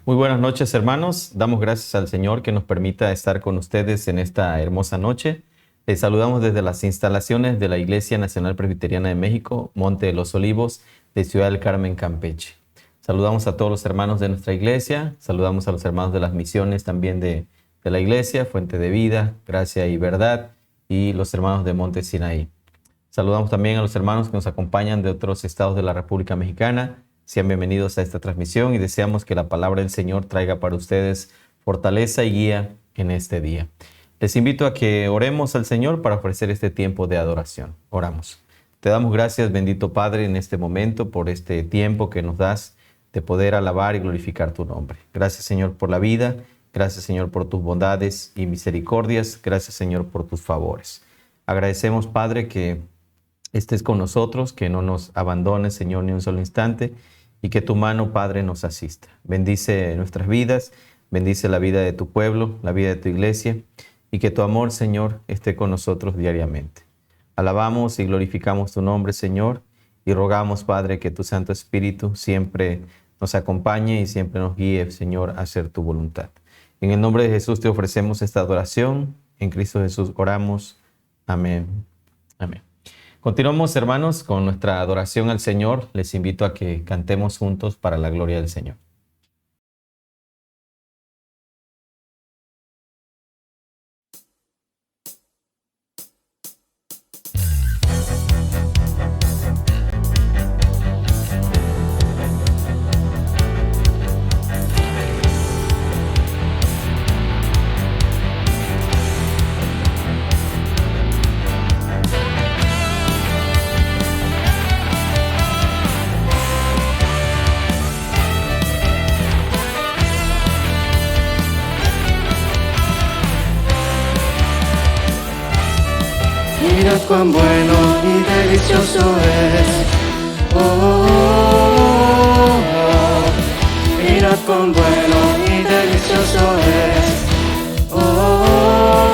Muy buenas noches, hermanos. Damos gracias al Señor que nos permita estar con ustedes en esta hermosa noche. Les saludamos desde las instalaciones de la Iglesia Nacional Presbiteriana de México, Monte de los Olivos, de Ciudad del Carmen, Campeche. Saludamos a todos los hermanos de nuestra iglesia, saludamos a los hermanos de las misiones también de la iglesia, Fuente de Vida, Gracia y Verdad, y los hermanos de Monte Sinaí. Saludamos también a los hermanos que nos acompañan de otros estados de la República Mexicana. Sean bienvenidos a esta transmisión y deseamos que la palabra del Señor traiga para ustedes fortaleza y guía en este día. Les invito a que oremos al Señor para ofrecer este tiempo de adoración. Oramos. Te damos gracias, bendito Padre, en este momento por este tiempo que nos das de poder alabar y glorificar tu nombre. Gracias, Señor, por la vida. Gracias, Señor, por tus bondades y misericordias. Gracias, Señor, por tus favores. Agradecemos, Padre, que estés con nosotros, que no nos abandones, Señor, ni un solo instante, y que tu mano, Padre, nos asista. Bendice nuestras vidas, bendice la vida de tu pueblo, la vida de tu iglesia, y que tu amor, Señor, esté con nosotros diariamente. Alabamos y glorificamos tu nombre, Señor, y rogamos, Padre, que tu Santo Espíritu siempre nos acompañe y siempre nos guíe, Señor, a hacer tu voluntad. En el nombre de Jesús te ofrecemos esta adoración. En Cristo Jesús oramos. Amén. Amén. Continuamos, hermanos, con nuestra adoración al Señor. Les invito a que cantemos juntos para la gloria del Señor. Mira cuán bueno y delicioso es. Oh, mira cuán bueno y delicioso es. Oh,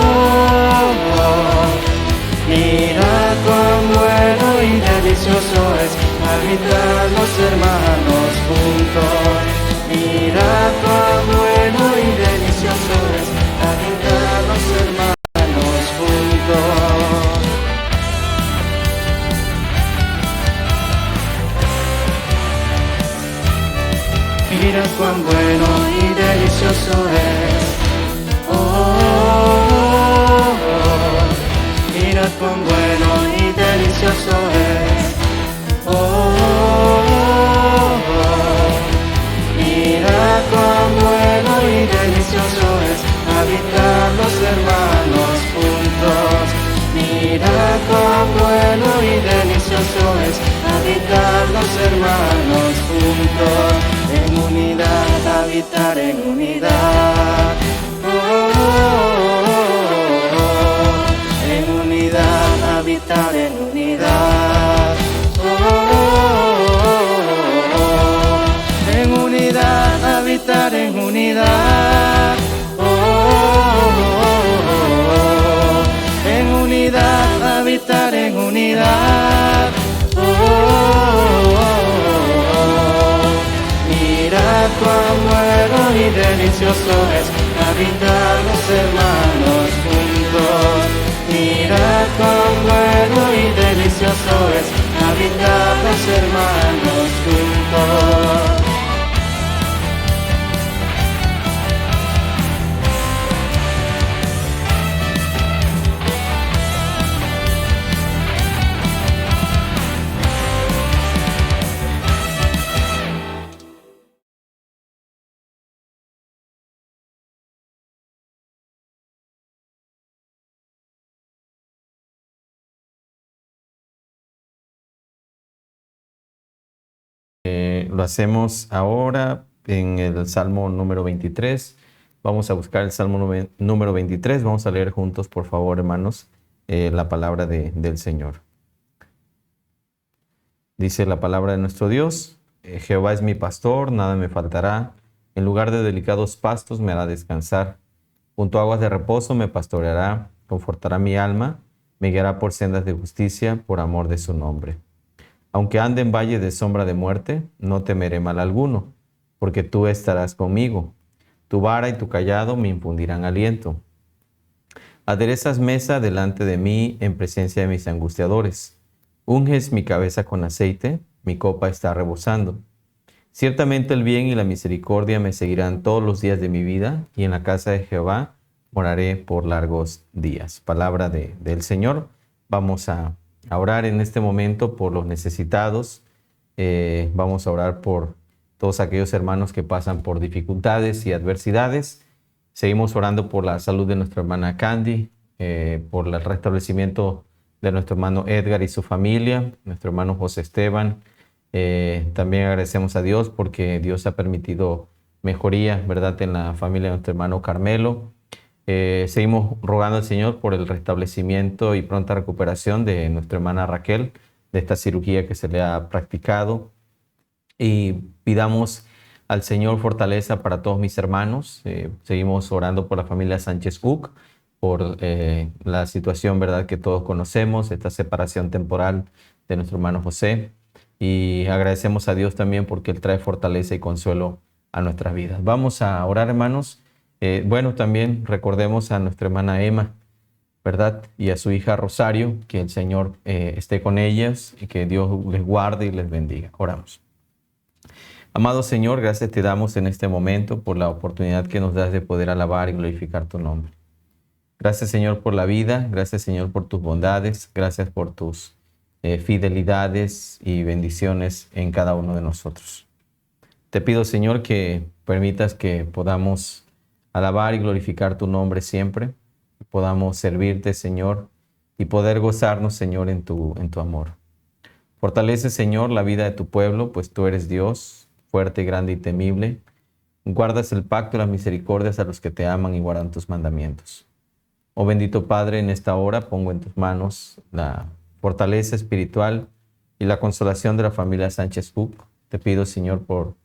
mira cuán bueno y delicioso es habitar los hermanos juntos. Mira cuán bueno y delicioso es habitar los hermanos juntos. Mira cuán bueno y delicioso es. Oh, mira cuán bueno y delicioso es. Oh, mira cuán bueno y delicioso es habitar los hermanos juntos. Mira cuán bueno y delicioso es habitar los hermanos juntos. En unidad, habitar en unidad. Oh, en unidad, habitar en unidad. Oh, en unidad, habitar en unidad. Oh, en unidad, habitar en unidad. Mira cuán bueno y delicioso es habitar los hermanos juntos. Mira cuán bueno y delicioso es habitar los hermanos juntos. Lo hacemos ahora en el Salmo número 23. Vamos a buscar el Salmo número 23. Vamos a leer juntos, por favor, hermanos, la palabra del Señor. Dice la palabra de nuestro Dios: Jehová es mi pastor, nada me faltará. En lugar de delicados pastos me hará descansar. Junto a aguas de reposo me pastoreará, confortará mi alma, me guiará por sendas de justicia, por amor de su nombre. Aunque ande en valle de sombra de muerte, no temeré mal alguno, porque tú estarás conmigo. Tu vara y tu cayado me infundirán aliento. Aderezas mesa delante de mí en presencia de mis angustiadores. Unges mi cabeza con aceite, mi copa está rebosando. Ciertamente el bien y la misericordia me seguirán todos los días de mi vida, y en la casa de Jehová moraré por largos días. Palabra del Señor. Vamos a orar en este momento por los necesitados. Vamos a orar por todos aquellos hermanos que pasan por dificultades y adversidades. Seguimos orando por la salud de nuestra hermana Candy, por el restablecimiento de nuestro hermano Edgar y su familia, nuestro hermano José Esteban. También agradecemos a Dios porque Dios ha permitido mejoría, ¿verdad?, en la familia de nuestro hermano Carmelo. Seguimos rogando al Señor por el restablecimiento y pronta recuperación de nuestra hermana Raquel, de esta cirugía que se le ha practicado. Y pidamos al Señor fortaleza para todos mis hermanos. Seguimos orando por la familia Sánchez Cook, por la situación, ¿verdad?, que todos conocemos, esta separación temporal de nuestro hermano José. Y agradecemos a Dios también porque Él trae fortaleza y consuelo a nuestras vidas. Vamos a orar, hermanos. También recordemos a nuestra hermana Emma, ¿verdad?, y a su hija Rosario, que el Señor esté con ellas y que Dios les guarde y les bendiga. Oramos. Amado Señor, gracias te damos en este momento por la oportunidad que nos das de poder alabar y glorificar tu nombre. Gracias, Señor, por la vida. Gracias, Señor, por tus bondades. Gracias por tus fidelidades y bendiciones en cada uno de nosotros. Te pido, Señor, que permitas que podamos alabar y glorificar tu nombre siempre, que podamos servirte, Señor, y poder gozarnos, Señor, en tu amor. Fortalece, Señor, la vida de tu pueblo, pues tú eres Dios, fuerte, grande y temible. Guardas el pacto y las misericordias a los que te aman y guardan tus mandamientos. Oh bendito Padre, en esta hora pongo en tus manos la fortaleza espiritual y la consolación de la familia Sánchez Cook. Te pido, Señor, por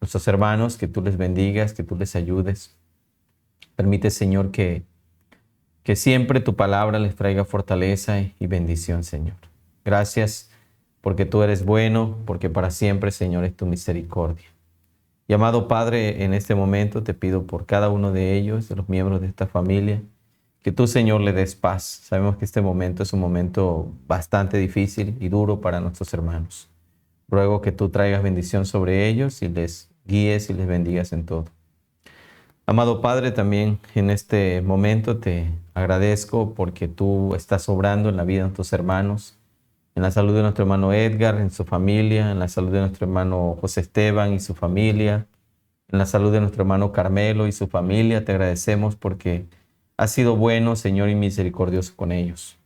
nuestros hermanos, que tú les bendigas, que tú les ayudes. Permite, Señor, que siempre tu palabra les traiga fortaleza y bendición, Señor. Gracias porque tú eres bueno, porque para siempre, Señor, es tu misericordia. Y amado Padre, en este momento te pido por cada uno de ellos, de los miembros de esta familia, que tú, Señor, le des paz. Sabemos que este momento es un momento bastante difícil y duro para nuestros hermanos. Ruego que tú traigas bendición sobre ellos y les guíes y les bendigas en todo. Amado Padre, también en este momento te agradezco porque tú estás obrando en la vida de nuestros hermanos, en la salud de nuestro hermano Edgar, en su familia, en la salud de nuestro hermano José Esteban y su familia, en la salud de nuestro hermano Carmelo y su familia. Te agradecemos porque has sido bueno, Señor, y misericordioso con ellos.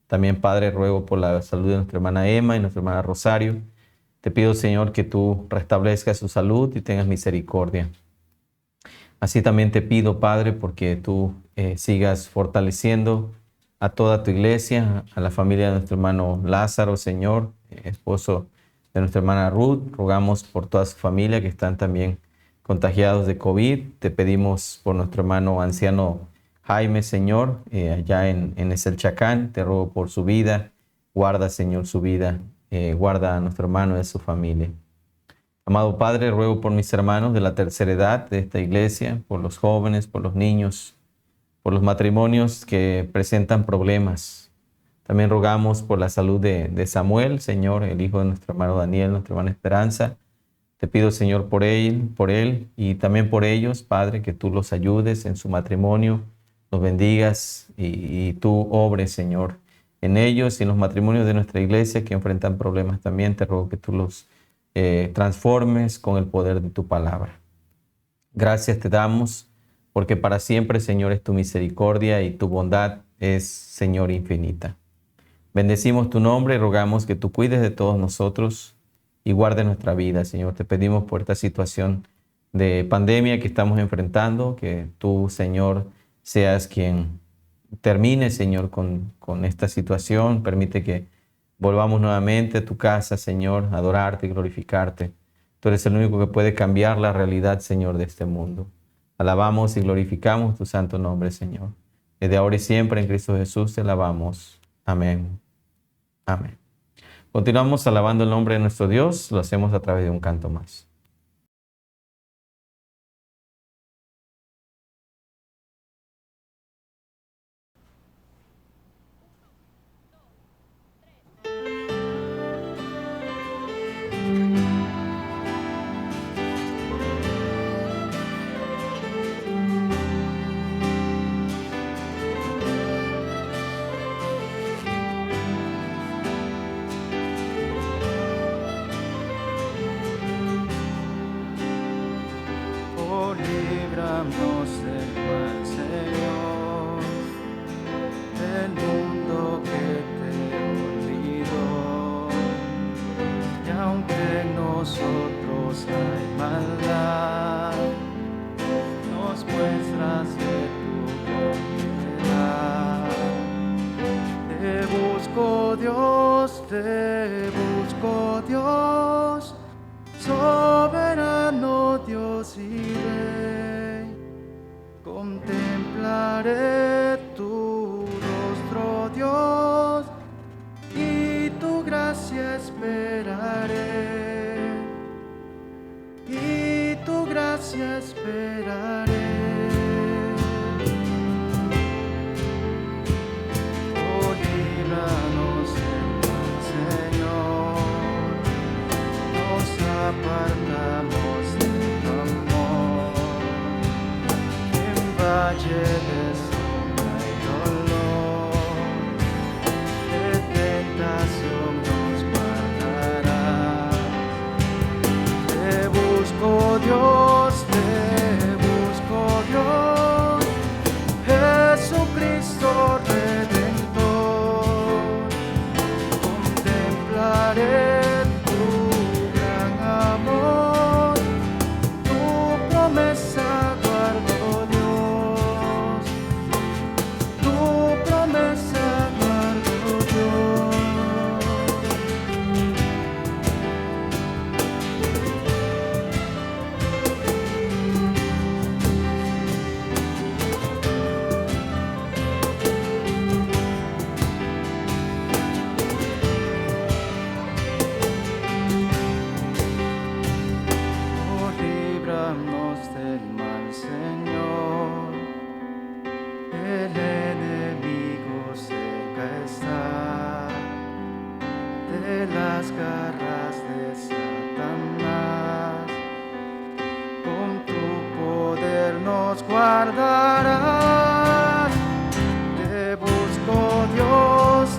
También, Padre, ruego por la salud de nuestra hermana Emma y nuestra hermana Rosario. Te pido, Señor, que tú restablezcas su salud y tengas misericordia. Así también te pido, Padre, porque tú sigas fortaleciendo a toda tu iglesia, a la familia de nuestro hermano Lázaro, Señor, esposo de nuestra hermana Ruth. Rogamos por toda su familia que están también contagiados de COVID. Te pedimos por nuestro hermano anciano Jaime, Señor, allá en Eselchacán. Te ruego por su vida. Guarda, Señor, su vida. Guarda a nuestro hermano y a su familia. Amado Padre, ruego por mis hermanos de la tercera edad de esta iglesia, por los jóvenes, por los niños, por los matrimonios que presentan problemas. También rogamos por la salud de Samuel, Señor, el hijo de nuestro hermano Daniel, nuestra hermana Esperanza. Te pido, Señor, por él y también por ellos, Padre, que tú los ayudes en su matrimonio, los bendigas y tú obres, Señor, en ellos y en los matrimonios de nuestra iglesia que enfrentan problemas también. Te ruego que tú los transformes con el poder de tu palabra. Gracias te damos porque para siempre, Señor, es tu misericordia y tu bondad es, Señor, infinita. Bendecimos tu nombre y rogamos que tú cuides de todos nosotros y guarde nuestra vida, Señor. Te pedimos por esta situación de pandemia que estamos enfrentando, que tú, Señor, seas quien termine, Señor, con esta situación. Permite que volvamos nuevamente a tu casa, Señor, a adorarte y glorificarte. Tú eres el único que puede cambiar la realidad, Señor, de este mundo. Alabamos y glorificamos tu santo nombre, Señor. Desde ahora y siempre en Cristo Jesús te alabamos. Amén. Amén. Continuamos alabando el nombre de nuestro Dios. Lo hacemos a través de un canto más. nosotros hay maldad, nos muestras de tu bondad. Te busco Dios, soberano Dios y Rey. Contemplaré tu rostro, Dios, y tu gracia esperaré, y tu gracia esperaré. Oh, líbranos del mal, Señor, nos apartamos de tu amor. En valle de sombra y dolor, de tentación nos guardarás. Te busco Dios, Jesucristo Redentor. Contemplaré tu gran amor, tu promesa guardo, Dios, tu promesa guardo, Dios. Oh, líbranos del mal, Señor, el enemigo cerca está, de las garras de Satanás. Con tu poder nos guardarás. Te busco Dios,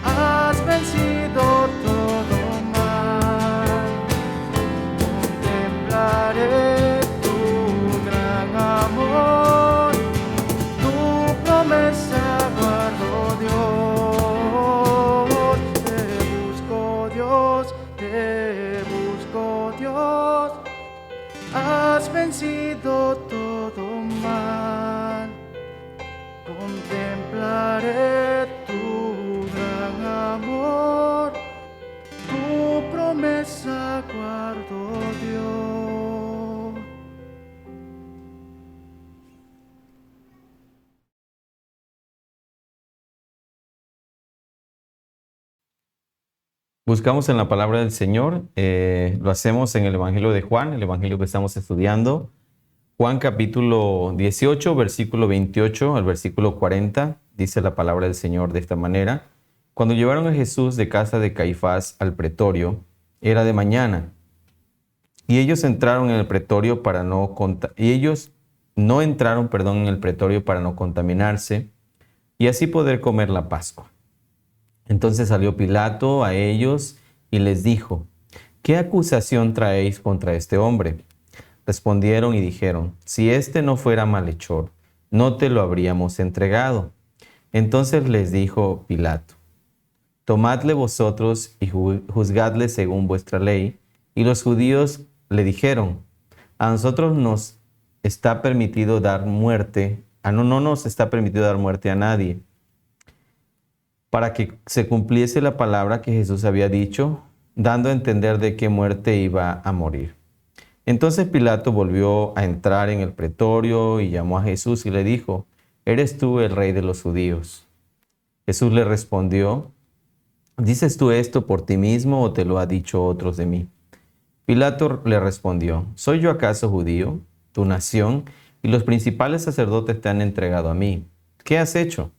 has vencido todo mal. Contemplaré tu gran amor, tu promesa guardo, Dios. Te busco Dios, has vencido todo mal. Contemplaré tu gran amor, tu promesa guardo, Dios. Buscamos en la palabra del Señor, lo hacemos en el Evangelio de Juan, el Evangelio que estamos estudiando. Juan capítulo 18, versículo 28 al versículo 40, dice la palabra del Señor de esta manera. Cuando llevaron a Jesús de casa de Caifás al pretorio, era de mañana, y ellos entraron en el pretorio para no en el pretorio para no contaminarse y así poder comer la Pascua. Entonces salió Pilato a ellos y les dijo: ¿qué acusación traéis contra este hombre? Respondieron y dijeron: si éste no fuera malhechor, no te lo habríamos entregado. Entonces les dijo Pilato: tomadle vosotros y juzgadle según vuestra ley. Y los judíos le dijeron: a nosotros nos está permitido dar muerte, no nos está permitido dar muerte a nadie, para que se cumpliese la palabra que Jesús había dicho, dando a entender de qué muerte iba a morir. Entonces Pilato volvió a entrar en el pretorio y llamó a Jesús y le dijo: ¿eres tú el rey de los judíos? Jesús le respondió: ¿dices tú esto por ti mismo o te lo ha dicho otros de mí? Pilato le respondió: ¿soy yo acaso judío? Tu nación y los principales sacerdotes te han entregado a mí. ¿Qué has hecho?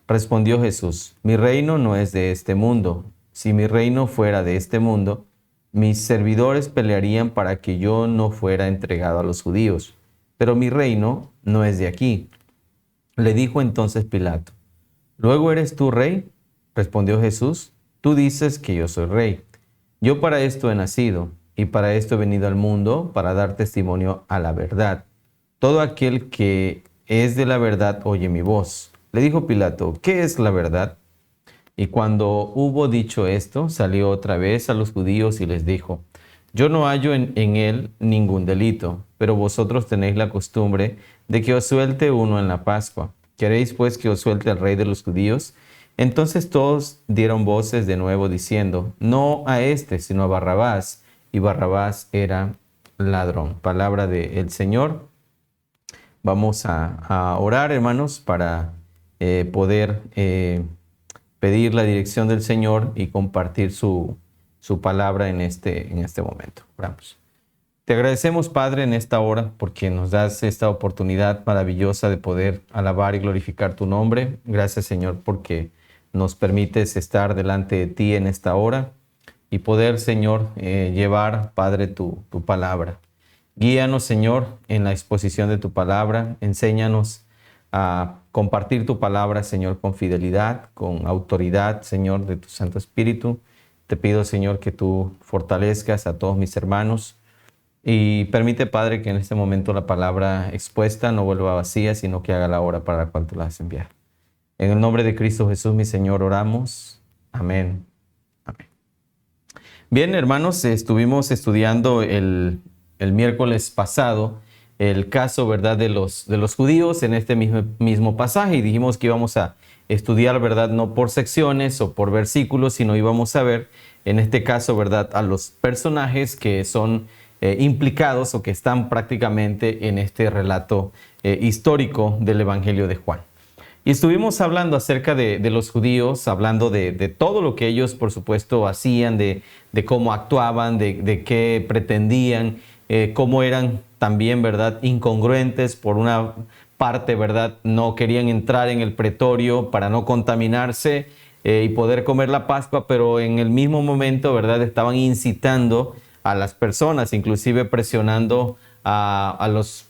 Respondió Jesús: mi reino no es de este mundo. Si mi reino fuera de este mundo, mis servidores pelearían para que yo no fuera entregado a los judíos. Pero mi reino no es de aquí. Le dijo entonces Pilato: ¿luego eres tú rey? Respondió Jesús: tú dices que yo soy rey. Yo para esto he nacido, y para esto he venido al mundo, para dar testimonio a la verdad. Todo aquel que es de la verdad oye mi voz. Le dijo Pilato: ¿qué es la verdad? Y cuando hubo dicho esto, salió otra vez a los judíos y les dijo: yo no hallo en él ningún delito, pero vosotros tenéis la costumbre de que os suelte uno en la Pascua. ¿Queréis pues que os suelte el rey de los judíos? Entonces todos dieron voces de nuevo diciendo: no a este, sino a Barrabás. Y Barrabás era ladrón. Palabra del Señor. Vamos a orar, hermanos, para poder pedir la dirección del Señor y compartir su palabra en este momento. Oramos. Te agradecemos, Padre, en esta hora porque nos das esta oportunidad maravillosa de poder alabar y glorificar tu nombre. Gracias, Señor, porque nos permites estar delante de ti en esta hora y poder, Señor, llevar, Padre, tu palabra. Guíanos, Señor, en la exposición de tu palabra. Enséñanos a compartir tu palabra, Señor, con fidelidad, con autoridad, Señor, de tu Santo Espíritu. Te pido, Señor, que tú fortalezcas a todos mis hermanos y permite, Padre, que en este momento la palabra expuesta no vuelva vacía, sino que haga la obra para la cual tú la has enviado. En el nombre de Cristo Jesús, mi Señor, oramos. Amén. Amén. Bien, hermanos, estuvimos estudiando el miércoles pasado el caso, ¿verdad?, de los judíos en este mismo pasaje, y dijimos que íbamos a estudiar, ¿verdad?, no por secciones o por versículos, sino íbamos a ver, en este caso, ¿verdad?, a los personajes que son implicados o que están prácticamente en este relato histórico del Evangelio de Juan. Y estuvimos hablando acerca de los judíos, hablando de todo lo que ellos, por supuesto, hacían, de cómo actuaban, de qué pretendían, cómo eran también, ¿verdad?, incongruentes. Por una parte, ¿verdad?, no querían entrar en el pretorio para no contaminarse y poder comer la Pascua, pero en el mismo momento, ¿verdad?, estaban incitando a las personas, inclusive presionando a los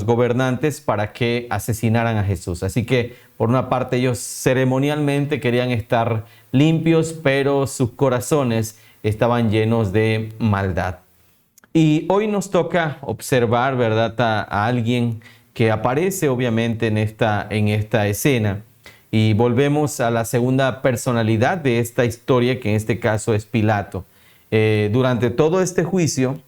gobernantes para que asesinaran a Jesús. Así que, por una parte, ellos ceremonialmente querían estar limpios, pero sus corazones estaban llenos de maldad. Y hoy nos toca observar, ¿verdad?, a alguien que aparece obviamente en esta escena. Y volvemos a la segunda personalidad de esta historia, que en este caso es Pilato. Durante todo este juicio,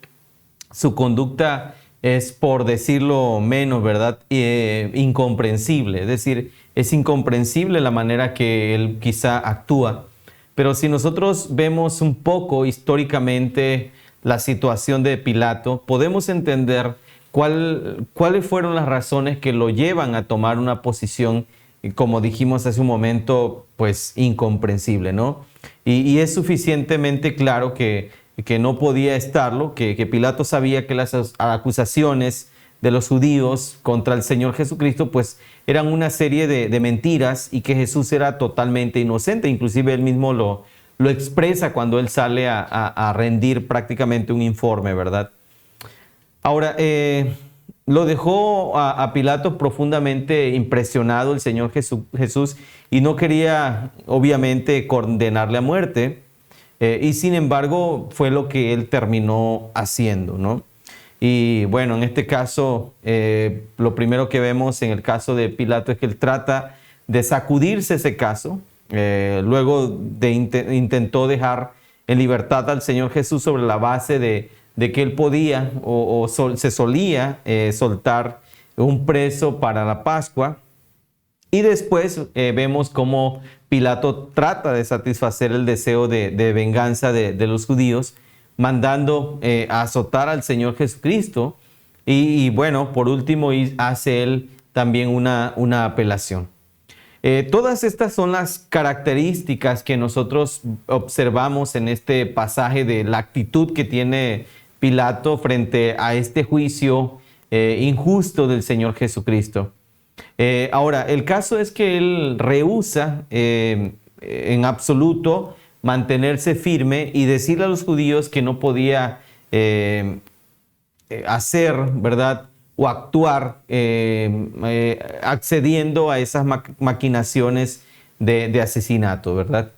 su conducta es, por decirlo menos, ¿verdad?, incomprensible. Es decir, es incomprensible la manera que él quizá actúa. Pero si nosotros vemos un poco históricamente la situación de Pilato, podemos entender cuáles fueron las razones que lo llevan a tomar una posición, como dijimos hace un momento, pues incomprensible, ¿no? Y es suficientemente claro que no podía estarlo, que Pilato sabía que las acusaciones de los judíos contra el Señor Jesucristo pues eran una serie de mentiras, y que Jesús era totalmente inocente. Inclusive él mismo lo expresa cuando él sale a rendir prácticamente un informe, ¿verdad? Ahora, lo dejó a Pilato profundamente impresionado el Señor Jesús, y no quería obviamente condenarle a muerte, y sin embargo fue lo que él terminó haciendo, ¿no? Y bueno, en este caso, lo primero que vemos en el caso de Pilato es que él trata de sacudirse ese caso. Luego intentó dejar en libertad al Señor Jesús sobre la base de que él podía se solía soltar un preso para la Pascua. Y después vemos cómo Pilato trata de satisfacer el deseo de venganza de los judíos, mandando a azotar al Señor Jesucristo. Y bueno, por último, hace él también una apelación. Todas estas son las características que nosotros observamos en este pasaje de la actitud que tiene Pilato frente a este juicio injusto del Señor Jesucristo. Ahora, el caso es que él rehúsa en absoluto mantenerse firme y decirle a los judíos que no podía hacer, ¿verdad?, o actuar accediendo a esas maquinaciones de asesinato, ¿verdad?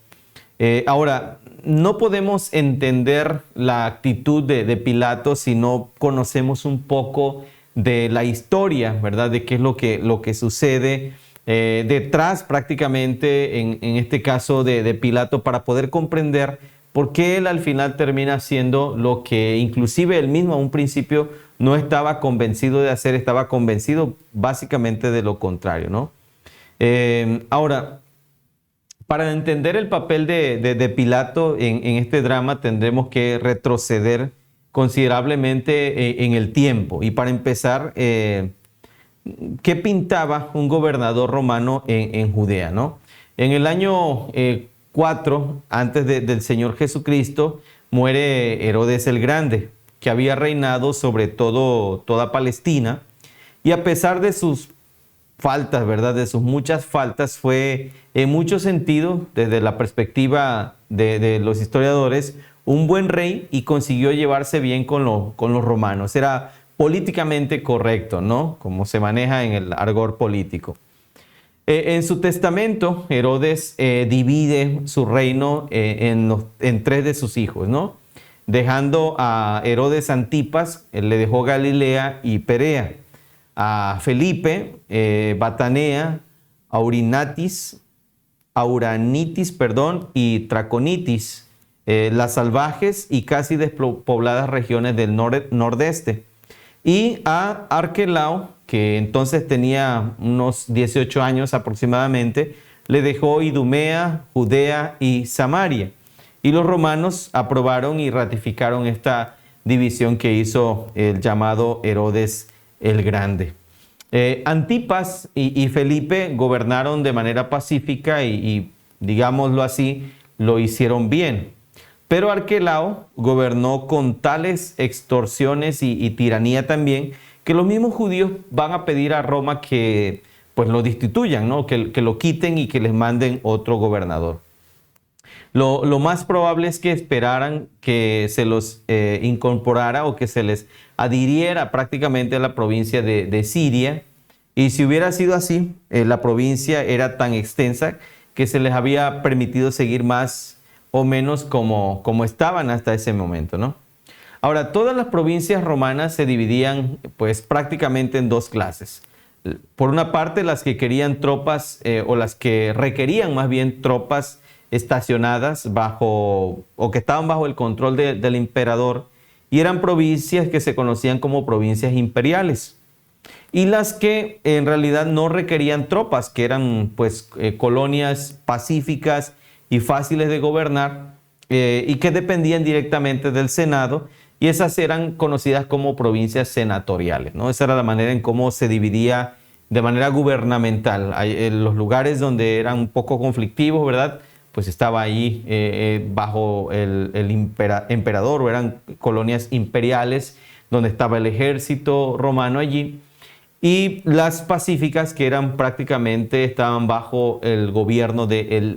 Ahora, no podemos entender la actitud de Pilato si no conocemos un poco de la historia, ¿verdad?, de qué es lo que sucede detrás prácticamente, en este caso de Pilato, para poder comprender por qué él al final termina haciendo lo que inclusive él mismo a un principio no estaba convencido de hacer, estaba convencido básicamente de lo contrario, ¿no? Ahora, para entender el papel de Pilato en este drama tendremos que retroceder considerablemente en el tiempo. Y para empezar, ¿qué pintaba un gobernador romano en Judea, ¿no? En el año 4, antes del Señor Jesucristo, muere Herodes el Grande, que había reinado sobre toda Palestina. Y a pesar de sus faltas, ¿verdad? De sus muchas faltas, fue en muchos sentidos, desde la perspectiva de los historiadores, un buen rey y consiguió llevarse bien con los romanos. Era políticamente correcto, ¿no? Como se maneja en el argot político. En su testamento, Herodes divide su reino en 3 de sus hijos, ¿no? Dejando a Herodes Antipas, él le dejó Galilea y Perea. A Felipe, Batanea, Auranitis, y Traconitis, las salvajes y casi despobladas regiones del nordeste. Y a Arquelao, que entonces tenía unos 18 años aproximadamente, le dejó Idumea, Judea y Samaria. Y los romanos aprobaron y ratificaron esta división que hizo el llamado Herodes el Grande. Antipas y Felipe gobernaron de manera pacífica y, digámoslo así, lo hicieron bien. Pero Arquelao gobernó con tales extorsiones y tiranía también, que los mismos judíos van a pedir a Roma que pues lo destituyan, ¿no? Que lo quiten y que les manden otro gobernador. Lo más probable es que esperaran que se los incorporara o que se les adhiriera prácticamente a la provincia de Siria. Y si hubiera sido así, la provincia era tan extensa que se les había permitido seguir más o menos como estaban hasta ese momento, ¿no? Ahora, todas las provincias romanas se dividían pues prácticamente en 2 clases. Por una parte, las que querían tropas o las que requerían más bien tropas estacionadas o que estaban bajo el control del emperador, y eran provincias que se conocían como provincias imperiales. Y las que en realidad no requerían tropas, que eran pues colonias pacíficas y fáciles de gobernar y que dependían directamente del Senado, y esas eran conocidas como provincias senatoriales, ¿no? Esa era la manera en cómo se dividía de manera gubernamental. En los lugares donde eran un poco conflictivos, ¿verdad? Pues estaba ahí bajo el emperador, o eran colonias imperiales donde estaba el ejército romano allí. Y las pacíficas, que eran prácticamente, estaban bajo el gobierno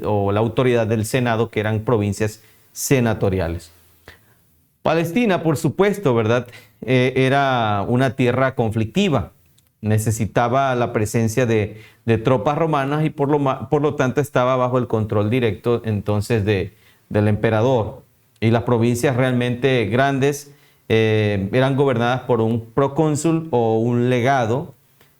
o la autoridad del Senado, que eran provincias senatoriales. Palestina, por supuesto, ¿verdad? Era una tierra conflictiva. Necesitaba la presencia de tropas romanas y por lo tanto estaba bajo el control directo entonces del emperador. Y las provincias realmente grandes eran gobernadas por un procónsul o un legado,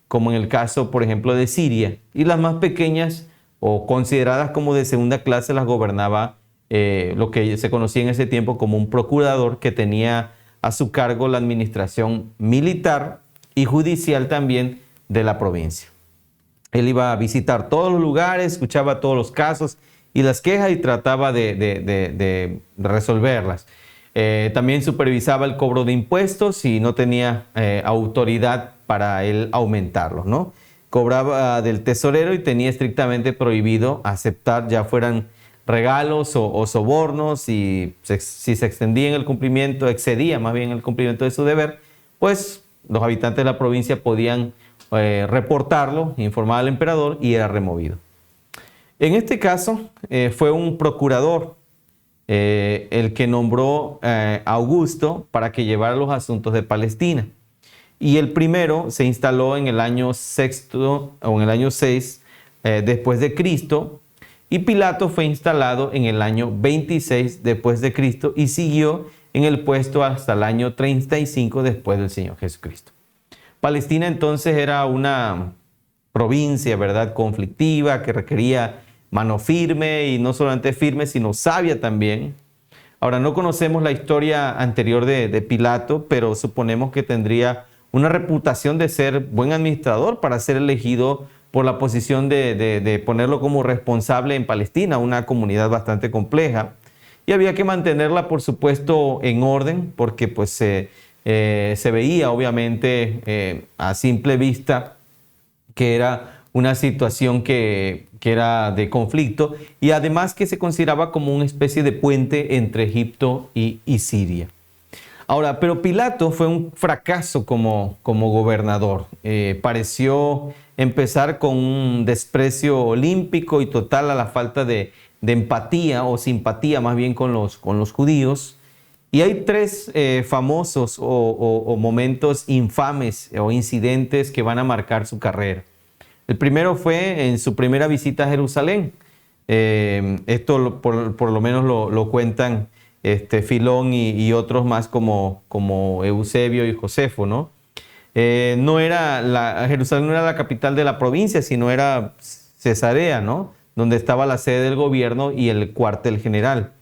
como en el caso, por ejemplo, de Siria. Y las más pequeñas o consideradas como de segunda clase las gobernaba lo que se conocía en ese tiempo como un procurador, que tenía a su cargo la administración militar y judicial también de la provincia. Él iba a visitar todos los lugares, escuchaba todos los casos y las quejas y trataba de resolverlas. También supervisaba el cobro de impuestos y no tenía autoridad para él aumentarlos, ¿no? Cobraba del tesorero y tenía estrictamente prohibido aceptar, ya fueran regalos o sobornos, y si se extendía en el cumplimiento, excedía más bien el cumplimiento de su deber, pues los habitantes de la provincia podían reportarlo, informar al emperador y era removido. En este caso fue un procurador el que nombró a Augusto para que llevara los asuntos de Palestina. Y el primero se instaló en el año 6 después de Cristo, y Pilato fue instalado en el año 26 después de Cristo y siguió en el puesto hasta el año 35 después del Señor Jesucristo. Palestina entonces era una provincia, ¿verdad? Conflictiva, que requería mano firme, y no solamente firme, sino sabia también. Ahora, no conocemos la historia anterior de Pilato, pero suponemos que tendría una reputación de ser buen administrador para ser elegido por la posición de ponerlo como responsable en Palestina, una comunidad bastante compleja. Y había que mantenerla, por supuesto, en orden, porque pues se veía obviamente a simple vista que era una situación que era de conflicto, y además que se consideraba como una especie de puente entre Egipto y Siria. Ahora, pero Pilato fue un fracaso como gobernador. Pareció empezar con un desprecio olímpico y total a la falta de empatía o simpatía más bien con los judíos. Y hay tres famosos o momentos infames o incidentes que van a marcar su carrera. El primero fue en su primera visita a Jerusalén. Esto por lo menos lo cuentan Filón y otros más como Eusebio y Josefo, ¿no? Jerusalén no era la capital de la provincia, sino era Cesarea, ¿no? Donde estaba la sede del gobierno y el cuartel general.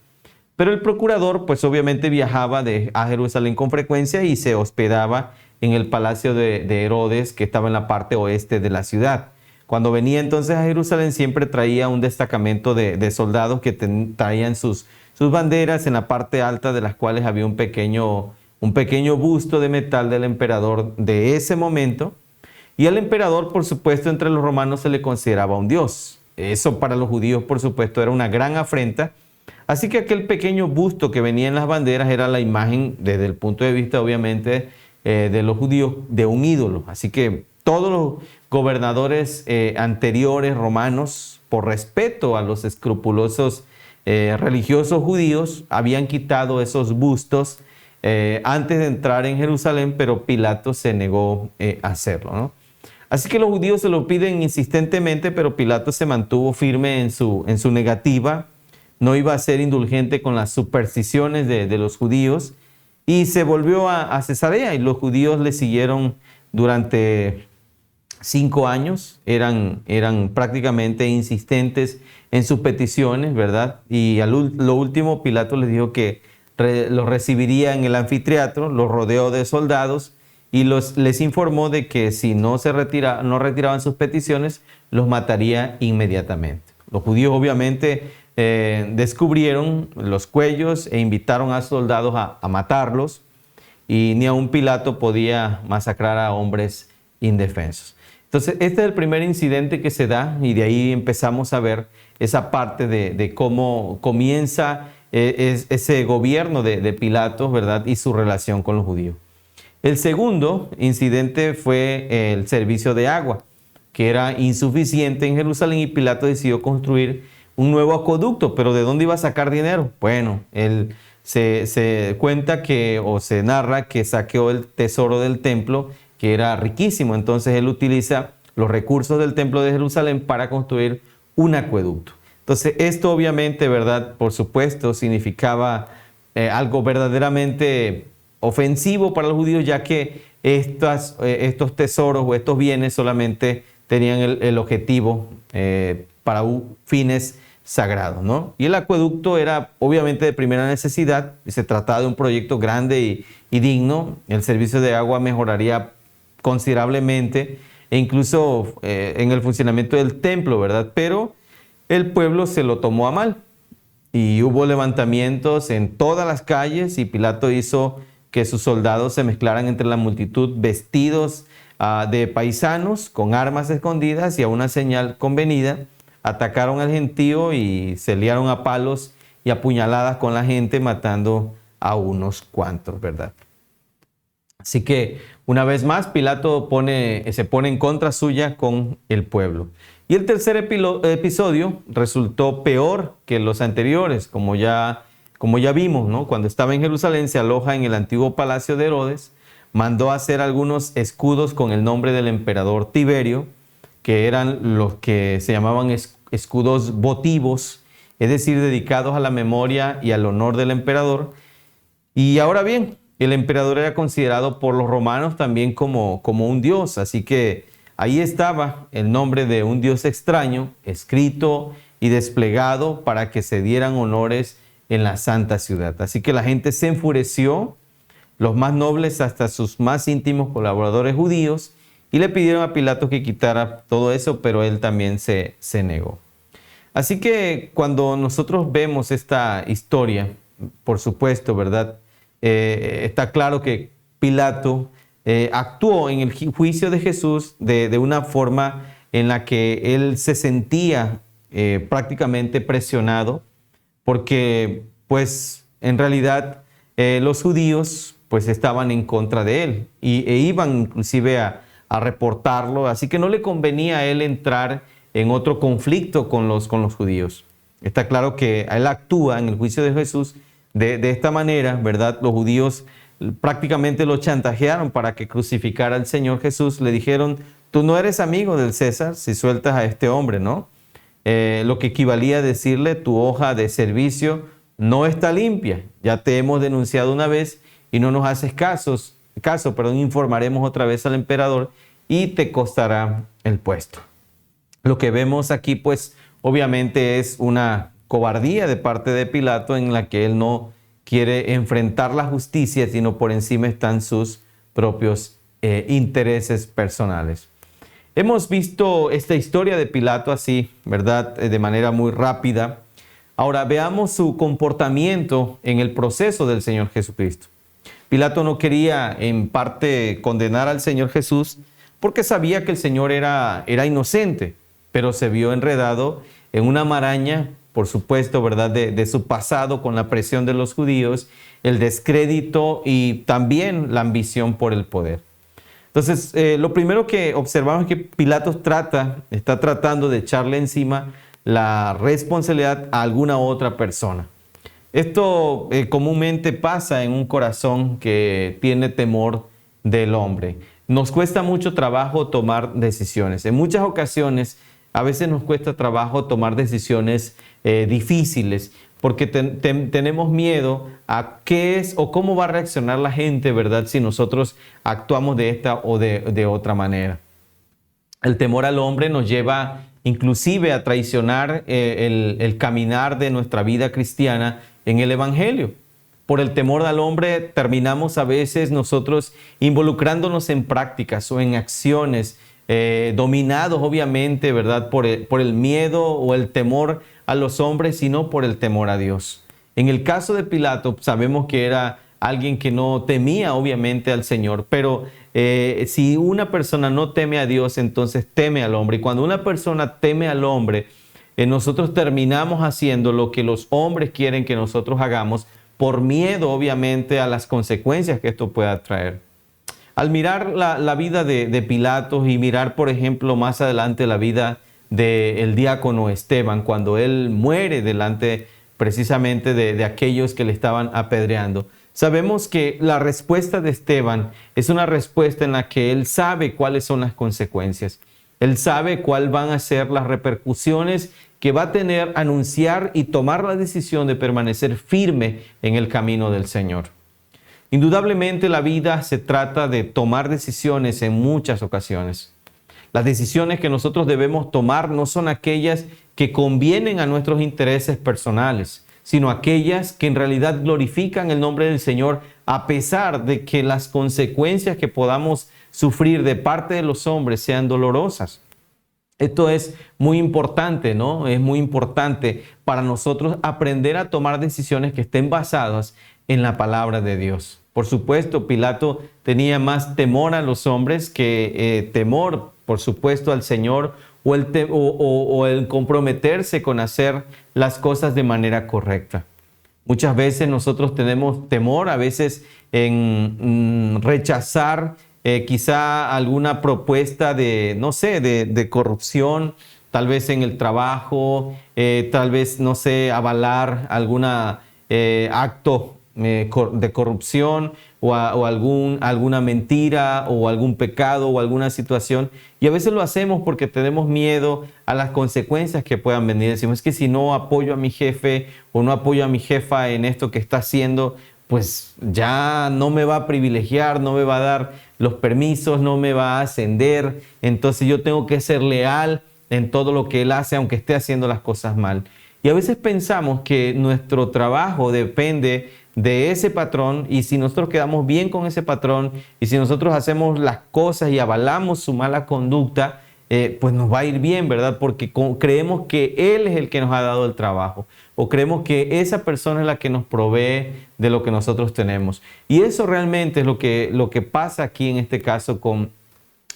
Pero el procurador, pues obviamente viajaba a Jerusalén con frecuencia y se hospedaba en el palacio de Herodes, que estaba en la parte oeste de la ciudad. Cuando venía entonces a Jerusalén siempre traía un destacamento de soldados que traían sus banderas, en la parte alta de las cuales había un pequeño busto de metal del emperador de ese momento. Y al emperador, por supuesto, entre los romanos se le consideraba un dios. Eso para los judíos, por supuesto, era una gran afrenta. Así que aquel pequeño busto que venía en las banderas era la imagen, desde el punto de vista obviamente de los judíos, de un ídolo. Así que todos los gobernadores anteriores romanos, por respeto a los escrupulosos religiosos judíos, habían quitado esos bustos antes de entrar en Jerusalén, pero Pilato se negó a hacerlo, ¿no? Así que los judíos se lo piden insistentemente, pero Pilato se mantuvo firme en su negativa. No iba a ser indulgente con las supersticiones de los judíos, y se volvió a Cesarea, y los judíos le siguieron durante 5 años. Eran prácticamente insistentes en sus peticiones, ¿verdad? Y lo último, Pilato les dijo que los recibiría en el anfiteatro, los rodeó de soldados y les informó de que si no retiraban sus peticiones, los mataría inmediatamente. Los judíos obviamente descubrieron los cuellos e invitaron a soldados a matarlos, y ni aun Pilato podía masacrar a hombres indefensos. Entonces, este es el primer incidente que se da, y de ahí empezamos a ver esa parte de cómo comienza ese gobierno de Pilato, ¿verdad? Y su relación con los judíos. El segundo incidente fue el servicio de agua, que era insuficiente en Jerusalén, y Pilato decidió construir un nuevo acueducto. ¿Pero de dónde iba a sacar dinero? Bueno, se cuenta o se narra que saqueó el tesoro del templo, que era riquísimo. Entonces él utiliza los recursos del templo de Jerusalén para construir un acueducto. Entonces esto obviamente, ¿verdad? Por supuesto, significaba algo verdaderamente ofensivo para los judíos, ya que estos tesoros o estos bienes solamente tenían el objetivo para fines sagrados, ¿no? Y el acueducto era obviamente de primera necesidad, y se trataba de un proyecto grande y digno. El servicio de agua mejoraría considerablemente, e incluso en el funcionamiento del templo, ¿verdad? Pero el pueblo se lo tomó a mal, y hubo levantamientos en todas las calles, y Pilato hizo que sus soldados se mezclaran entre la multitud vestidos de paisanos, con armas escondidas, y a una señal convenida atacaron al gentío y se liaron a palos y a puñaladas con la gente, matando a unos cuantos, ¿verdad? Así que una vez más Pilato se pone en contra suya con el pueblo. Y el tercer episodio resultó peor que los anteriores, como ya vimos, ¿no? Cuando estaba en Jerusalén, se aloja en el antiguo palacio de Herodes, mandó hacer algunos escudos con el nombre del emperador Tiberio, que eran los que se llamaban escudos votivos, es decir, dedicados a la memoria y al honor del emperador. Y ahora bien, el emperador era considerado por los romanos también como un dios, así que ahí estaba el nombre de un Dios extraño, escrito y desplegado para que se dieran honores en la santa ciudad. Así que la gente se enfureció, los más nobles hasta sus más íntimos colaboradores judíos, y le pidieron a Pilato que quitara todo eso, pero él también se negó. Así que cuando nosotros vemos esta historia, por supuesto, ¿verdad? Está claro que Pilato actuó en el juicio de Jesús de una forma en la que él se sentía prácticamente presionado, porque pues en realidad los judíos pues estaban en contra de él e iban inclusive a reportarlo, así que no le convenía a él entrar en otro conflicto con los judíos. Está claro que él actúa en el juicio de Jesús de esta manera, ¿verdad? Los judíos prácticamente lo chantajearon para que crucificara al Señor Jesús. Le dijeron, tú no eres amigo del César si sueltas a este hombre, ¿no? Lo que equivalía a decirle, tu hoja de servicio no está limpia. Ya te hemos denunciado una vez y no nos haces caso, informaremos otra vez al emperador y te costará el puesto. Lo que vemos aquí, pues, obviamente es una cobardía de parte de Pilato en la que él no quiere enfrentar la justicia, sino por encima están sus propios intereses personales. Hemos visto esta historia de Pilato así, ¿verdad? De manera muy rápida. Ahora veamos su comportamiento en el proceso del Señor Jesucristo. Pilato no quería en parte condenar al Señor Jesús porque sabía que el Señor era inocente, pero se vio enredado en una maraña, por supuesto, ¿verdad? De su pasado con la presión de los judíos, el descrédito y también la ambición por el poder. Entonces, lo primero que observamos es que Pilato está tratando de echarle encima la responsabilidad a alguna otra persona. Esto comúnmente pasa en un corazón que tiene temor del hombre. Nos cuesta mucho trabajo tomar decisiones. En muchas ocasiones, a veces nos cuesta trabajo tomar decisiones difíciles porque tenemos miedo a qué es o cómo va a reaccionar la gente, ¿verdad? Si nosotros actuamos de esta o de otra manera. El temor al hombre nos lleva inclusive a traicionar el caminar de nuestra vida cristiana en el Evangelio. Por el temor al hombre terminamos a veces nosotros involucrándonos en prácticas o en acciones dominados obviamente, ¿verdad? Por el miedo o el temor a los hombres, sino por el temor a Dios. En el caso de Pilato sabemos que era alguien que no temía obviamente al Señor, pero si una persona no teme a Dios, entonces teme al hombre. Y cuando una persona teme al hombre, nosotros terminamos haciendo lo que los hombres quieren que nosotros hagamos por miedo obviamente a las consecuencias que esto pueda traer. Al mirar la vida de Pilato y mirar, por ejemplo, más adelante la vida del diácono Esteban, cuando él muere delante precisamente de aquellos que le estaban apedreando, sabemos que la respuesta de Esteban es una respuesta en la que él sabe cuáles son las consecuencias. Él sabe cuáles van a ser las repercusiones que va a tener anunciar y tomar la decisión de permanecer firme en el camino del Señor. Indudablemente la vida se trata de tomar decisiones en muchas ocasiones. Las decisiones que nosotros debemos tomar no son aquellas que convienen a nuestros intereses personales, sino aquellas que en realidad glorifican el nombre del Señor, a pesar de que las consecuencias que podamos sufrir de parte de los hombres sean dolorosas. Esto es muy importante, ¿no? Es muy importante para nosotros aprender a tomar decisiones que estén basadas en la palabra de Dios. Por supuesto, Pilato tenía más temor a los hombres que temor, por supuesto, al Señor o el comprometerse con hacer las cosas de manera correcta. Muchas veces nosotros tenemos temor, a veces en rechazar quizá alguna propuesta de corrupción, tal vez en el trabajo, tal vez, avalar alguna acto de corrupción o alguna mentira o algún pecado o alguna situación, y a veces lo hacemos porque tenemos miedo a las consecuencias que puedan venir. Decimos, es que si no apoyo a mi jefe o no apoyo a mi jefa en esto que está haciendo, pues ya no me va a privilegiar, no me va a dar los permisos, no me va a ascender, entonces yo tengo que ser leal en todo lo que él hace, aunque esté haciendo las cosas mal. Y a veces pensamos que nuestro trabajo depende de ese patrón, y si nosotros quedamos bien con ese patrón y si nosotros hacemos las cosas y avalamos su mala conducta, pues nos va a ir bien, ¿verdad? Porque creemos que Él es el que nos ha dado el trabajo, o creemos que esa persona es la que nos provee de lo que nosotros tenemos. Y eso realmente es lo que pasa aquí en este caso con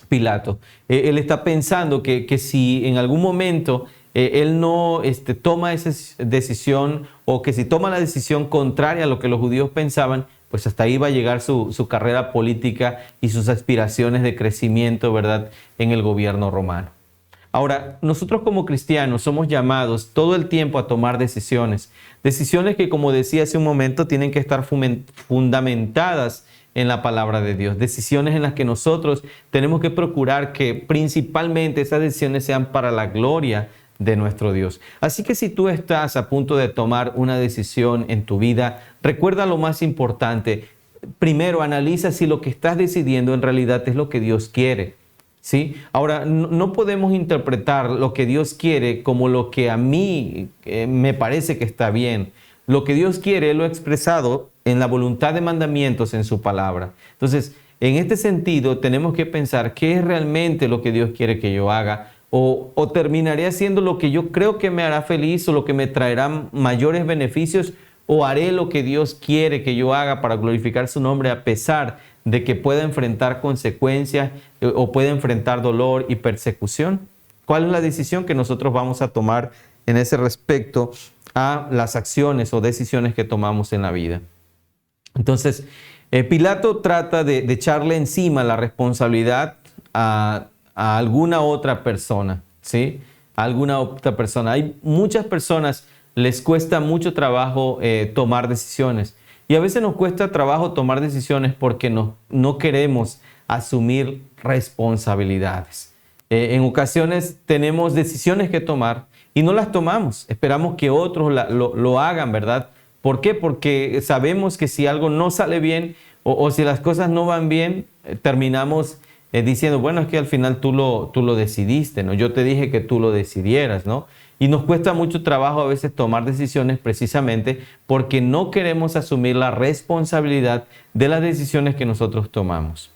Pilato. Él está pensando que si en algún momento él no toma esa decisión, o que si toma la decisión contraria a lo que los judíos pensaban, pues hasta ahí va a llegar su carrera política y sus aspiraciones de crecimiento, ¿verdad?, en el gobierno romano. Ahora, nosotros como cristianos somos llamados todo el tiempo a tomar decisiones. Decisiones que, como decía hace un momento, tienen que estar fundamentadas en la palabra de Dios. Decisiones en las que nosotros tenemos que procurar que principalmente esas decisiones sean para la gloria de nuestro Dios. Así que si tú estás a punto de tomar una decisión en tu vida, recuerda lo más importante. Primero, analiza si lo que estás decidiendo en realidad es lo que Dios quiere, ¿sí? Ahora, no podemos interpretar lo que Dios quiere como lo que a mí me parece que está bien. Lo que Dios quiere, Él lo ha expresado en la voluntad de mandamientos en su palabra. Entonces, en este sentido, tenemos que pensar qué es realmente lo que Dios quiere que yo haga, o terminaré haciendo lo que yo creo que me hará feliz o lo que me traerá mayores beneficios, o haré lo que Dios quiere que yo haga para glorificar su nombre a pesar de que pueda enfrentar consecuencias o pueda enfrentar dolor y persecución. ¿Cuál es la decisión que nosotros vamos a tomar en ese respecto a las acciones o decisiones que tomamos en la vida? Entonces, Pilato trata de echarle encima la responsabilidad a alguna otra persona, ¿sí? A alguna otra persona. Hay muchas personas, les cuesta mucho trabajo tomar decisiones. Y a veces nos cuesta trabajo tomar decisiones porque no queremos asumir responsabilidades. En ocasiones tenemos decisiones que tomar y no las tomamos. Esperamos que otros lo hagan, ¿verdad? ¿Por qué? Porque sabemos que si algo no sale bien o si las cosas no van bien, terminamos diciendo, bueno, es que al final tú lo decidiste, ¿no? Yo te dije que tú lo decidieras, ¿no? Y nos cuesta mucho trabajo a veces tomar decisiones precisamente porque no queremos asumir la responsabilidad de las decisiones que nosotros tomamos.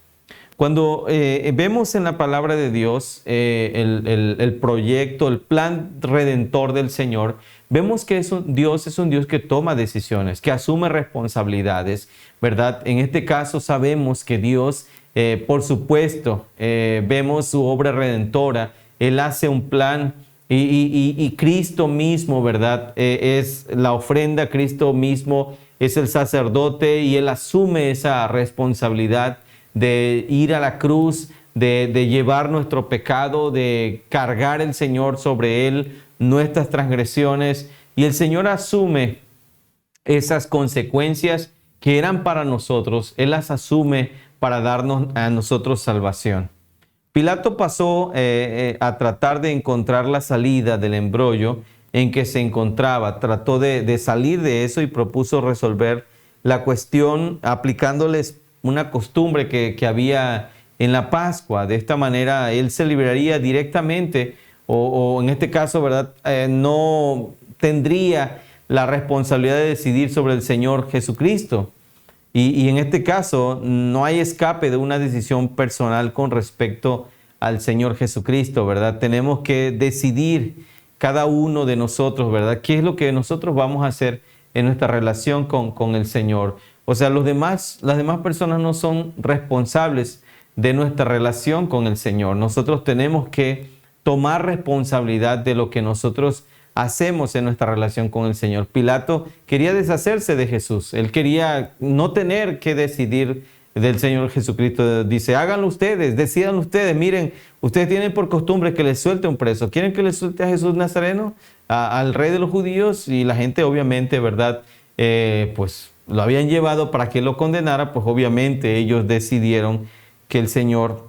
Cuando vemos en la palabra de Dios el proyecto, el plan redentor del Señor, vemos que Dios es un Dios que toma decisiones, que asume responsabilidades, ¿verdad? En este caso sabemos que Dios, por supuesto, vemos su obra redentora. Él hace un plan y Cristo mismo, ¿verdad? Es la ofrenda, Cristo mismo es el sacerdote y Él asume esa responsabilidad de ir a la cruz, de llevar nuestro pecado, de cargar el Señor sobre Él nuestras transgresiones. Y el Señor asume esas consecuencias que eran para nosotros. Él las asume para darnos a nosotros salvación. Pilato pasó a tratar de encontrar la salida del embrollo en que se encontraba. Trató de salir de eso y propuso resolver la cuestión aplicándoles una costumbre que había en la Pascua. De esta manera él se libraría directamente o en este caso, ¿verdad? No tendría la responsabilidad de decidir sobre el Señor Jesucristo. Y en este caso no hay escape de una decisión personal con respecto al Señor Jesucristo, ¿verdad? Tenemos que decidir cada uno de nosotros, ¿verdad? ¿Qué es lo que nosotros vamos a hacer en nuestra relación con el Señor? O sea, las demás personas no son responsables de nuestra relación con el Señor. Nosotros tenemos que tomar responsabilidad de lo que nosotros hacemos en nuestra relación con el Señor. Pilato quería deshacerse de Jesús. Él quería no tener que decidir del Señor Jesucristo. Dice, háganlo ustedes, decidan ustedes. Miren, ustedes tienen por costumbre que les suelte un preso. ¿Quieren que les suelte a Jesús Nazareno, al rey de los judíos? Y la gente obviamente, ¿verdad? Pues lo habían llevado para que lo condenara. Pues obviamente ellos decidieron que el Señor,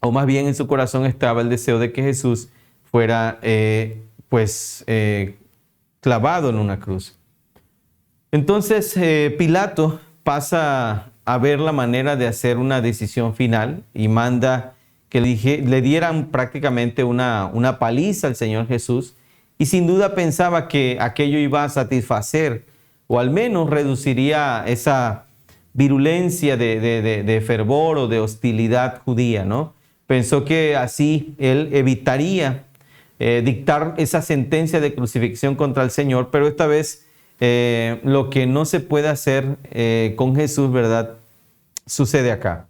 o más bien en su corazón estaba el deseo de que Jesús fuera clavado en una cruz. Entonces Pilato pasa a ver la manera de hacer una decisión final y manda que le dieran prácticamente una paliza al Señor Jesús, y sin duda pensaba que aquello iba a satisfacer o al menos reduciría esa virulencia de fervor o de hostilidad judía, ¿no? Pensó que así él evitaría dictar esa sentencia de crucifixión contra el Señor, pero esta vez lo que no se puede hacer con Jesús, ¿verdad?, sucede acá.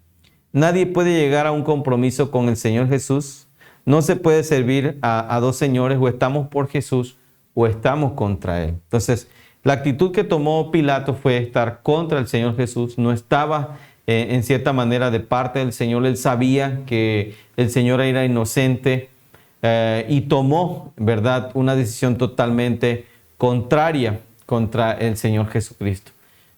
Nadie puede llegar a un compromiso con el Señor Jesús. No se puede servir a dos señores: o estamos por Jesús o estamos contra Él. Entonces, la actitud que tomó Pilato fue estar contra el Señor Jesús. No estaba en cierta manera de parte del Señor. Él sabía que el Señor era inocente y tomó, ¿verdad?, una decisión totalmente contraria contra el Señor Jesucristo.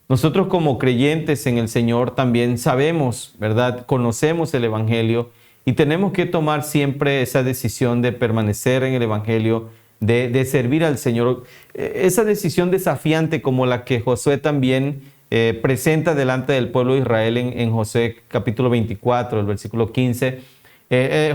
Nosotros como creyentes en el Señor también sabemos, ¿verdad?, conocemos el Evangelio y tenemos que tomar siempre esa decisión de permanecer en el Evangelio, de servir al Señor. Esa decisión desafiante como la que Josué también presenta delante del pueblo de Israel en Josué capítulo 24, el versículo 15.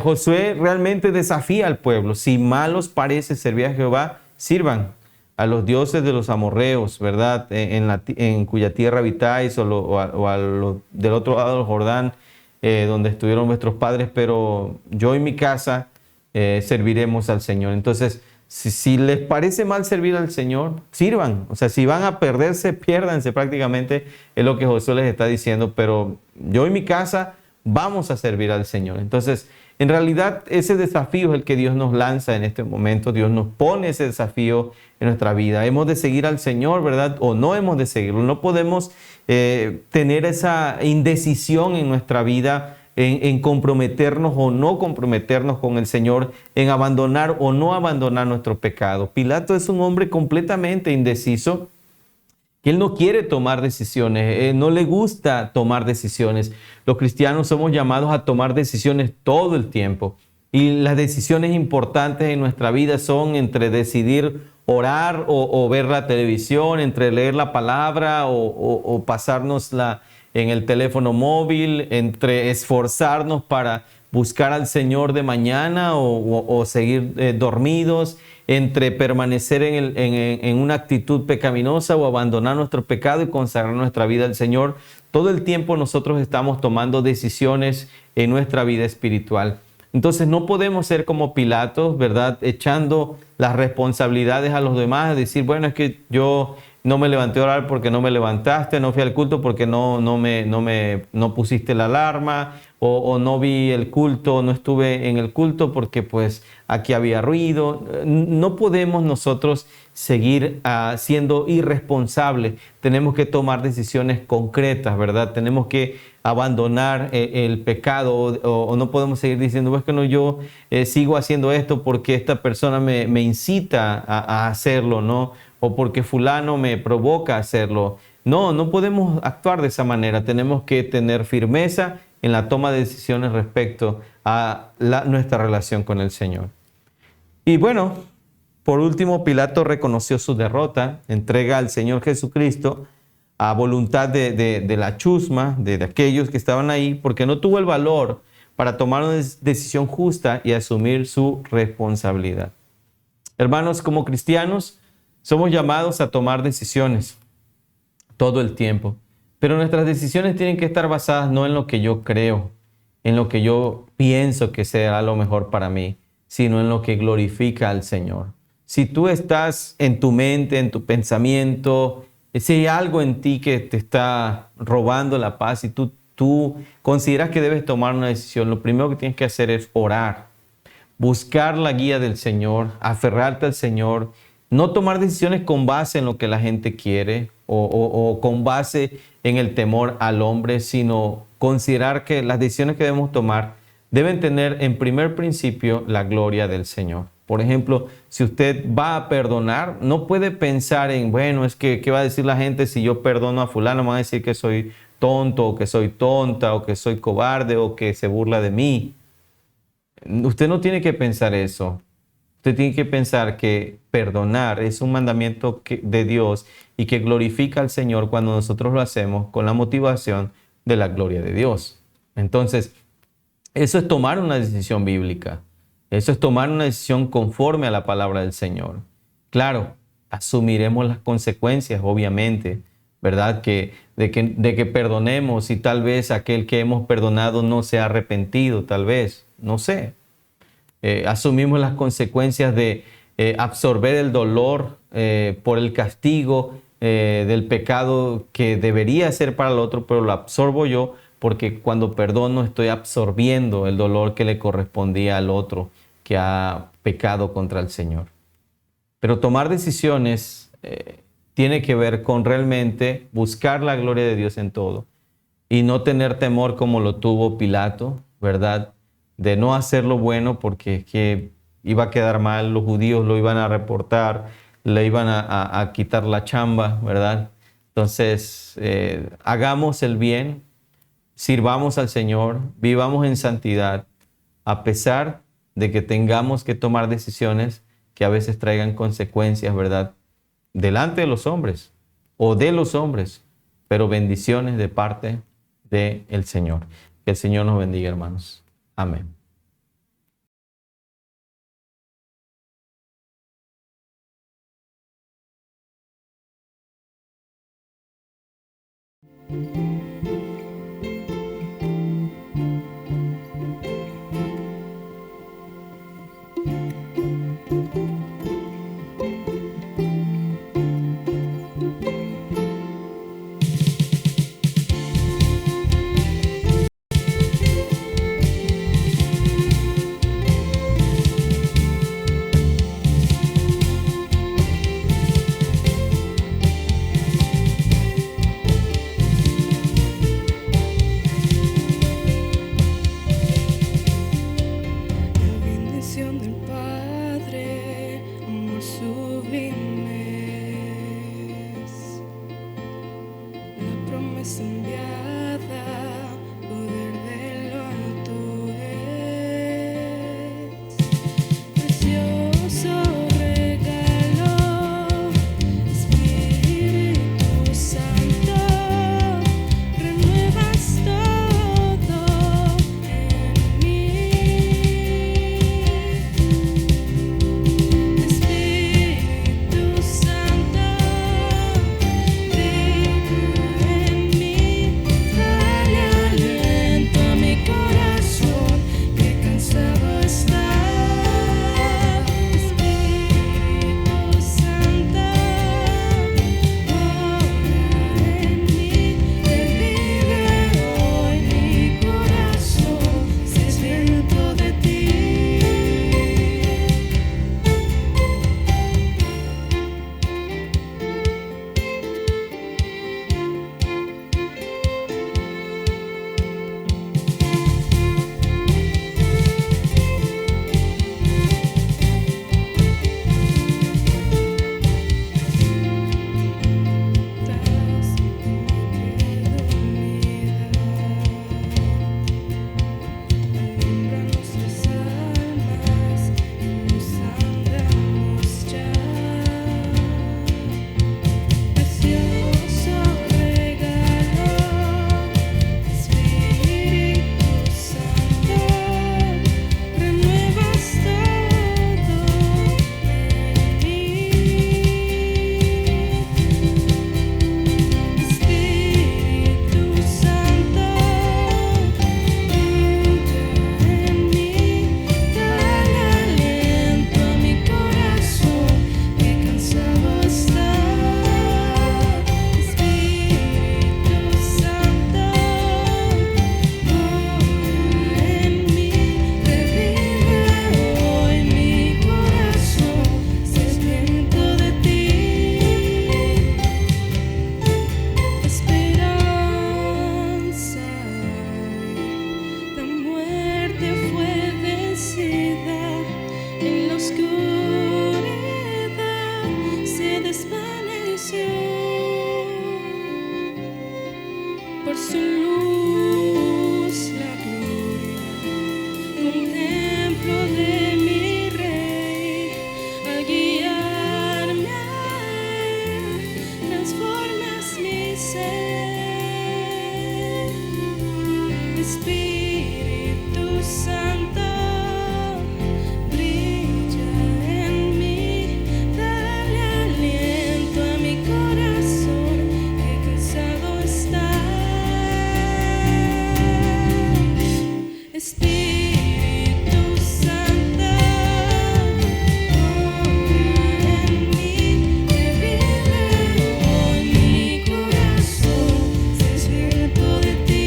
Josué realmente desafía al pueblo: si mal os parece servir a Jehová, sirvan a los dioses de los amorreos, ¿verdad?, en cuya tierra habitáis, del otro lado del Jordán, donde estuvieron vuestros padres, pero yo y mi casa serviremos al Señor. Entonces, si les parece mal servir al Señor, sirvan. O sea, si van a perderse, piérdanse prácticamente, es lo que Josué les está diciendo, pero yo y mi casa vamos a servir al Señor. Entonces, en realidad, ese desafío es el que Dios nos lanza en este momento. Dios nos pone ese desafío en nuestra vida. Hemos de seguir al Señor, ¿verdad?, o no hemos de seguirlo. No podemos tener esa indecisión en nuestra vida en comprometernos o no comprometernos con el Señor, en abandonar o no abandonar nuestro pecado. Pilato es un hombre completamente indeciso, que él no quiere tomar decisiones, no le gusta tomar decisiones. Los cristianos somos llamados a tomar decisiones todo el tiempo. Y las decisiones importantes en nuestra vida son entre decidir orar o ver la televisión, entre leer la palabra o pasárnosla en el teléfono móvil, entre esforzarnos para buscar al Señor de mañana o seguir dormidos, entre permanecer en una actitud pecaminosa o abandonar nuestro pecado y consagrar nuestra vida al Señor. Todo el tiempo nosotros estamos tomando decisiones en nuestra vida espiritual. Entonces no podemos ser como Pilatos, ¿verdad?, echando las responsabilidades a los demás, decir: bueno, es que yo no me levanté a orar porque no me levantaste, no fui al culto porque no pusiste la alarma, o no vi el culto, no estuve en el culto porque pues aquí había ruido. No podemos nosotros seguir siendo irresponsables. Tenemos que tomar decisiones concretas, ¿verdad? Tenemos que abandonar el pecado, o no podemos seguir diciendo: pues que no, yo sigo haciendo esto porque esta persona me incita a hacerlo, ¿no? O porque fulano me provoca a hacerlo. No, no podemos actuar de esa manera. Tenemos que tener firmeza en la toma de decisiones respecto a nuestra relación con el Señor. Y bueno, por último, Pilato reconoció su derrota, entrega al Señor Jesucristo a voluntad de la chusma, de aquellos que estaban ahí, porque no tuvo el valor para tomar una decisión justa y asumir su responsabilidad. Hermanos, como cristianos, somos llamados a tomar decisiones todo el tiempo, pero nuestras decisiones tienen que estar basadas no en lo que yo creo, en lo que yo pienso que será lo mejor para mí, sino en lo que glorifica al Señor. Si tú estás en tu mente, en tu pensamiento, si hay algo en ti que te está robando la paz y tú consideras que debes tomar una decisión, lo primero que tienes que hacer es orar, buscar la guía del Señor, aferrarte al Señor. No tomar decisiones con base en lo que la gente quiere o con base en el temor al hombre, sino considerar que las decisiones que debemos tomar deben tener en primer principio la gloria del Señor. Por ejemplo, si usted va a perdonar, no puede pensar en, bueno, es que ¿qué va a decir la gente si yo perdono a fulano? Me van a decir que soy tonto, o que soy tonta, o que soy cobarde, o que se burla de mí. Usted no tiene que pensar eso. Usted tiene que pensar que perdonar es un mandamiento de Dios y que glorifica al Señor cuando nosotros lo hacemos con la motivación de la gloria de Dios. Entonces, eso es tomar una decisión bíblica. Eso es tomar una decisión conforme a la palabra del Señor. Claro, asumiremos las consecuencias, obviamente, ¿verdad? De que perdonemos y tal vez aquel que hemos perdonado no se ha arrepentido, tal vez, no sé. Asumimos las consecuencias de absorber el dolor por el castigo del pecado que debería ser para el otro, pero lo absorbo yo porque cuando perdono estoy absorbiendo el dolor que le correspondía al otro que ha pecado contra el Señor. Pero tomar decisiones tiene que ver con realmente buscar la gloria de Dios en todo y no tener temor como lo tuvo Pilato, ¿verdad? De no hacer lo bueno porque es que iba a quedar mal, los judíos lo iban a reportar, le iban a quitar la chamba, ¿verdad? Entonces, hagamos el bien, sirvamos al Señor, vivamos en santidad, a pesar de que tengamos que tomar decisiones que a veces traigan consecuencias, ¿verdad? Delante de los hombres o de los hombres, pero bendiciones de parte del Señor. Que el Señor nos bendiga, hermanos. Amén. Espíritu Santo, brilla en mí, dale aliento a mi corazón que cansado está. Espíritu Santo, obra en mí, revive hoy mi corazón, sediento de ti.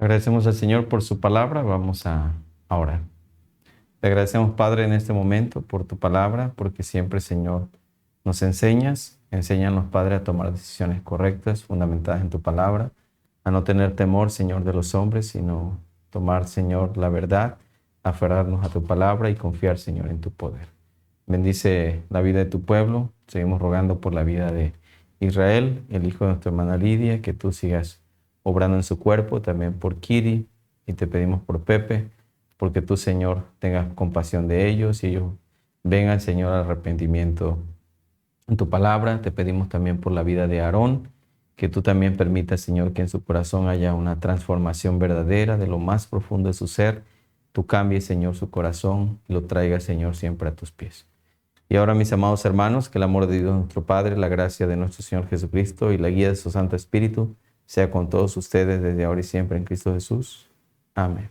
Agradecemos al Señor por su palabra. Vamos a orar. Te agradecemos, Padre, en este momento por tu palabra, porque siempre, Señor, nos enseñas. Enséñanos, Padre, a tomar decisiones correctas, fundamentadas en tu palabra, a no tener temor, Señor, de los hombres, sino tomar, Señor, la verdad, aferrarnos a tu palabra y confiar, Señor, en tu poder. Bendice la vida de tu pueblo. Seguimos rogando por la vida de Israel, el hijo de nuestra hermana Lidia, que tú sigas obrando en su cuerpo, también por Kiri, y te pedimos por Pepe, porque tú, Señor, tengas compasión de ellos y ellos vengan, Señor, al arrepentimiento en tu palabra. Te pedimos también por la vida de Aarón, que tú también permitas, Señor, que en su corazón haya una transformación verdadera de lo más profundo de su ser. Tú cambies, Señor, su corazón y lo traigas, Señor, siempre a tus pies. Y ahora, mis amados hermanos, que el amor de Dios nuestro Padre, la gracia de nuestro Señor Jesucristo y la guía de su Santo Espíritu sea con todos ustedes desde ahora y siempre en Cristo Jesús. Amén.